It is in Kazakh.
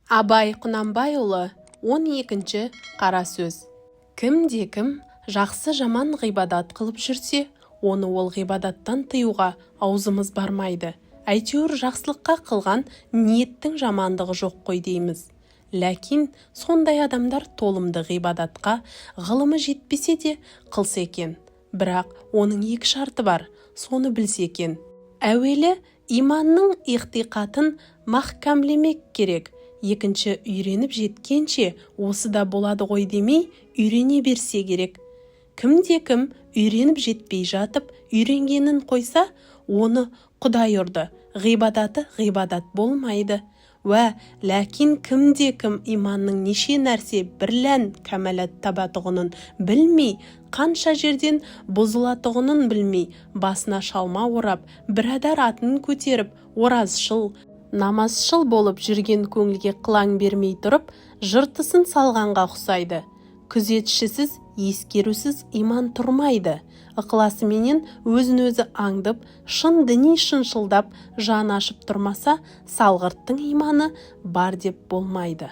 Абай Құнанбайұлы 12-ші қара сөз. Кімде-кім жақсы жаман ғибадат қылып жүрсе, оны ол ғибадаттан тыюға аузымыз бармайды. Әйтеуір жақсылыққа қылған ниеттің жамандығы жоқ қой дейміз. Ләкин сондай адамдар толымды ғибадатқа ғылымы жетпесе де қылса екен. Бірақ оның екі шарты бар, соны білсе екен. Әуелі иманның иқтиқатын махкамлемек керек. Екінші, үйреніп жеткенше осы да болады ғой демей үйрене берсе керек. Кімде-кім үйреніп жетпей жатып үйренгенін қойса, оны Құдай ұрды. Ғибадаты ғибадат болмайды. Ләкин кімде-кім иманның неше нәрсе бірлән кәмәлат табатұғынын білмей, қанша жерден бұзылатұғынын білмей, басына шалма орап, бірадар атын көтеріп, оразшыл, намазшыл болып жүрген көңілге қылаң бермей тұрып, жыртысын салғанға ұқсайды. Күзетшісіз, ескерусіз иман тұрмайды. Ықыласыменен өзін-өзі аңдып, шын діни шыншылдап, жан ашып тұрмаса, салғырттың иманы бар деп болмайды.